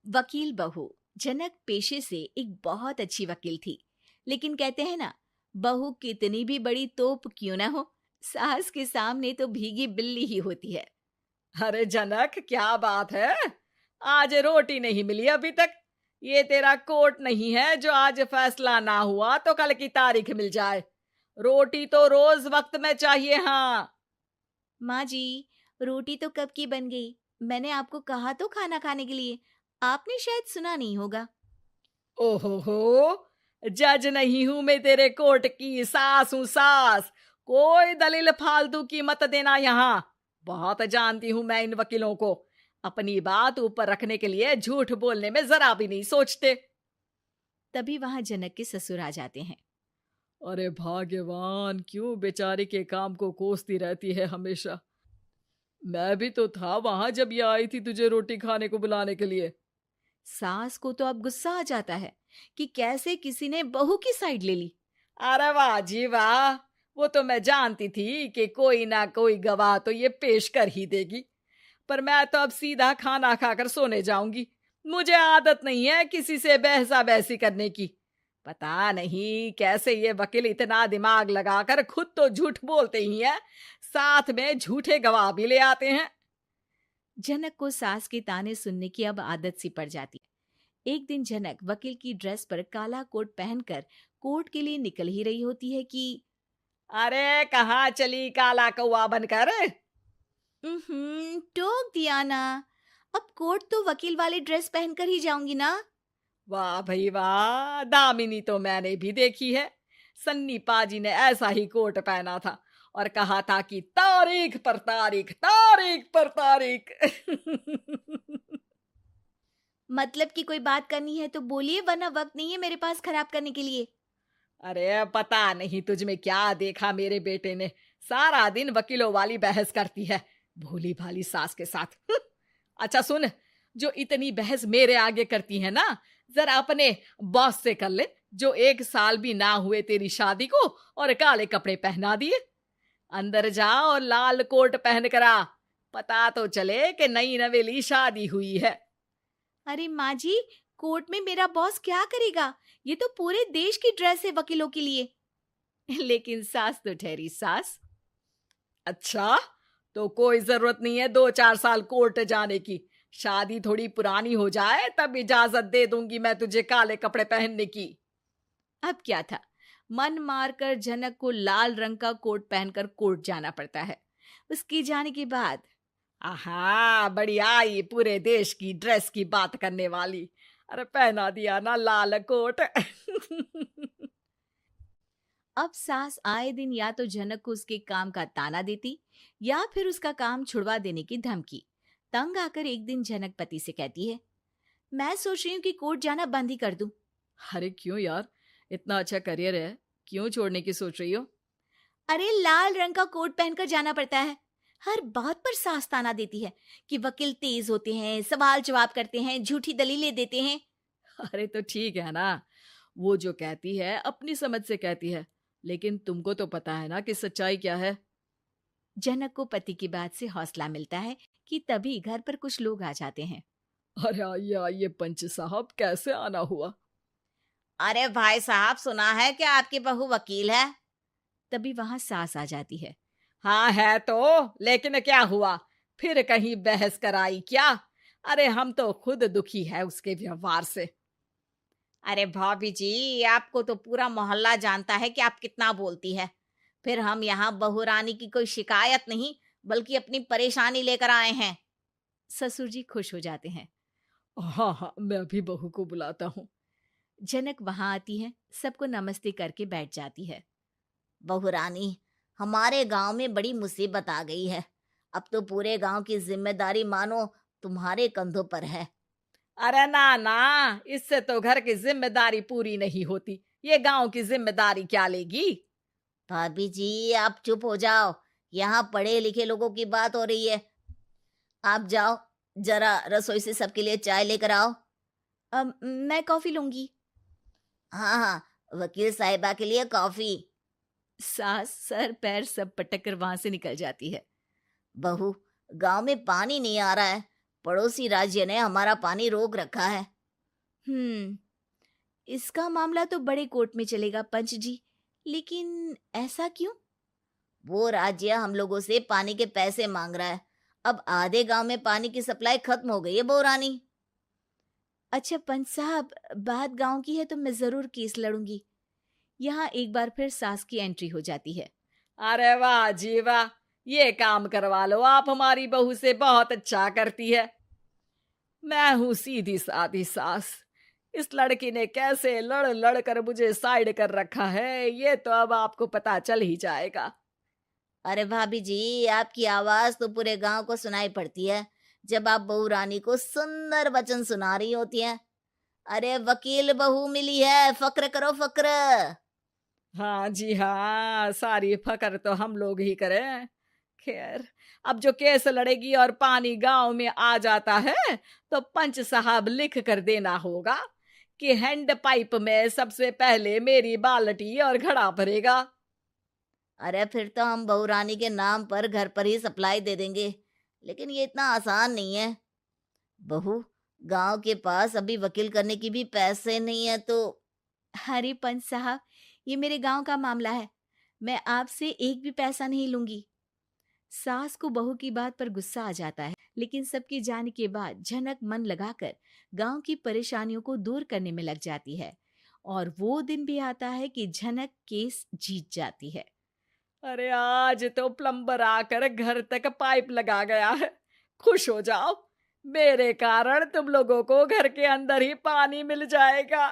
वकील बहू। जनक पेशे से एक बहुत अच्छी वकील थी, लेकिन कहते हैं ना, बहू कितनी भी बड़ी तोप क्यों ना हो, सास के सामने तो भीगी बिल्ली ही होती है। अरे जनक, क्या बात है? आज रोटी नहीं मिली अभी तक। ये तेरा कोर्ट नहीं है जो आज फैसला ना हुआ तो कल की तारीख मिल जाए। रोटी तो रोज वक्त में चाहिए। हाँ। माँ जी, रोटी तो कब की बन गई। मैंने आपको कहा तो खाना खाने के लिए, आपने शायद सुना नहीं होगा। ओहो हो, जज नहीं हूं मैं तेरे कोर्ट की, सास हूं सास। कोई दलील फालतू की मत देना यहाँ। बहुत जानती हूं मैं इन वकीलों को। अपनी बात ऊपर रखने के लिए झूठ बोलने में जरा भी नहीं सोचते। तभी वहां जनक के ससुर आ जाते हैं। अरे भाग्यवान, क्यों बेचारे के काम को कोसती रहती है हमेशा। मैं भी तो था वहां जब ये आई थी तुझे रोटी खाने को बुलाने के लिए। सास को तो अब गुस्सा आ जाता है कि कैसे किसी ने बहू की साइड ले ली। अरे वाह जी वाह, वो तो मैं जानती थी कि कोई ना कोई गवाह तो ये पेश कर ही देगी। पर मैं तो अब सीधा खाना खाकर सोने जाऊंगी। मुझे आदत नहीं है किसी से बहसा बहसी करने की। पता नहीं कैसे ये वकील इतना दिमाग लगाकर खुद तो झूठ बोलते ही हैं, साथ में झूठे गवाह भी ले आते हैं। जनक को सास के ताने सुनने की अब आदत सी पड़ जाती है। एक दिन जनक वकील की ड्रेस पर काला कोट पहनकर कोर्ट के लिए निकल ही रही होती है कि अरे कहाँ चली काला कौवा बनकर? टोक दिया ना। अब कोर्ट तो वकील वाली ड्रेस पहनकर ही जाऊंगी ना। वाह भाई वाह, दामिनी तो मैंने भी देखी है। सन्नी पाजी ने ऐसा ही कोट पहना था और कहा था कि तारीख पर तारीख, तारीख पर तारीख। मतलब कि कोई बात करनी है तो बोलिए, वरना वक्त नहीं है मेरे पास खराब करने के लिए। अरे पता नहीं तुझ में क्या देखा मेरे बेटे ने, सारा दिन वकीलों वाली बहस करती है, भोली भाली सास के साथ। अच्छा सुन, जो इतनी बहस मेरे आगे करती है ना, जरा अपने बॉस से कर ले, जो 1 साल भी ना हुए तेरी शादी को और काले कपड़े पहना दिए। अंदर जा और लाल कोट पहन कर आ, पता तो चले कि नई नवेली शादी हुई है। अरे माँ जी, कोर्ट में मेरा बॉस क्या करेगा? ये तो पूरे देश की ड्रेस है वकीलों के लिए। लेकिन सास तो ठहरी सास। अच्छा, तो कोई जरूरत नहीं है 2-4 साल कोर्ट जाने की। शादी थोड़ी पुरानी हो जाए तब इजाजत दे दूंगी मैं तुझे काले कपड़े पहनने की। अब क्या था, मन मारकर जनक को लाल रंग का कोट पहनकर कोर्ट जाना पड़ता है। उसके जाने के बाद आहा, बढ़िया, ये पूरे देश की ड्रेस की बात करने वाली। अरे पहना दिया ना लाल कोट। अब सास आए दिन या तो जनक को उसके काम का ताना देती, या फिर उसका काम छुड़वा देने की धमकी। तंग आकर एक दिन जनक पति से कहती है, मैं सोच रही हूँ कि कोर्ट जाना बंद ही कर दूं। अरे क्यों यार, इतना अच्छा करियर है, क्यों छोड़ने की सोच रही हो? अरे लाल रंग का कोट पहनकर जाना पड़ता है। हर बात पर सास ताना देती है कि वकील तेज होते हैं, सवाल जवाब करते हैं, झूठी दलीलें देते हैं। अरे तो ठीक है ना, वो जो कहती है अपनी समझ से कहती है, लेकिन तुमको तो पता है ना कि सच्चाई क्या है। जनक को पति की बात से हौसला मिलता है कि तभी घर पर कुछ लोग आ जाते हैं। अरे आइए पंच साहब, कैसे आना हुआ? अरे भाई साहब, सुना है कि आपकी बहू वकील है। तभी वहां सास आ जाती है। हाँ है तो, लेकिन क्या हुआ? फिर कहीं बहस कराई क्या? अरे हम तो खुद दुखी है उसके व्यवहार से। अरे भाभी जी, आपको तो पूरा मोहल्ला जानता है कि आप कितना बोलती है। फिर हम यहाँ बहू रानी की कोई शिकायत नहीं, बल्कि अपनी परेशानी लेकर आए हैं। ससुर जी खुश हो जाते हैं। हाँ हाँ, मैं भी बहू को बुलाता हूँ। जनक वहां आती है, सबको नमस्ते करके बैठ जाती है। बहू रानी, हमारे गांव में बड़ी मुसीबत आ गई है। अब तो पूरे गांव की जिम्मेदारी मानो तुम्हारे कंधों पर है। अरे ना ना, इससे तो घर की जिम्मेदारी पूरी नहीं होती, ये गांव की जिम्मेदारी क्या लेगी? भाभी जी, आप चुप हो जाओ। यहाँ पढ़े लिखे लोगों की बात हो रही है। आप जाओ, जरा रसोई से सबके लिए चाय लेकर आओ। मैं कॉफी लूंगी। हाँ हाँ, वकील साहिबा के लिए कॉफी। सास सर पैर सब पटक कर वहां से निकल जाती है। बहू, गांव में पानी नहीं आ रहा है, पड़ोसी राज्य ने हमारा पानी रोक रखा है। इसका मामला तो बड़े कोर्ट में चलेगा पंच जी, लेकिन ऐसा क्यों? वो राज्य हम लोगों से पानी के पैसे मांग रहा है। अब आधे गांव में पानी की सप्लाई खत्म हो गई है बहुरानी। अच्छा पंच साहब, बात गांव की है तो मैं जरूर केस लड़ूंगी। यहाँ एक बार फिर सास की एंट्री हो जाती है। अरे वाह जी वाह, ये काम करवा लो, आप हमारी बहू से बहुत अच्छा करती है। मैं हूं सीधी सादी सास। इस लड़की ने कैसे लड़ लड़ कर मुझे साइड कर रखा है, ये तो अब आपको पता चल ही जाएगा। अरे भाभी जी, आपकी आवाज तो पूरे गांव को सुनाई पड़ती है जब आप बहू रानी को सुंदर वचन सुना रही होती हैं। अरे वकील बहू मिली है, फक्र करो फक्र। हाँ जी हाँ, सारी फकर तो हम लोग ही करें। खैर, अब जो केस लड़ेगी और पानी गांव में आ जाता है तो पंच साहब लिख कर देना होगा कि हैंड पाइप में सबसे पहले मेरी बाल्टी और घड़ा भरेगा। अरे फिर तो हम बहू रानी के नाम पर घर पर ही सप्लाई दे देंगे, लेकिन ये इतना आसान नहीं है। बहू, गांव के पास अभी वकील करने की भी पैसे नहीं है तो। अरे पंच साहब, ये मेरे गांव का मामला है, मैं आपसे एक भी पैसा नहीं लूंगी। सास को बहू की बात पर गुस्सा आ जाता है, लेकिन सबके जाने के बाद झनक मन लगाकर गांव की परेशानियों को दूर करने में लग जाती है। और वो दिन भी आता है कि झनक केस जीत जाती है। अरे आज तो प्लम्बर आकर घर तक पाइप लगा गया है। खुश हो जाओ, मेरे कारण तुम लोगों को घर के अंदर ही पानी मिल जाएगा।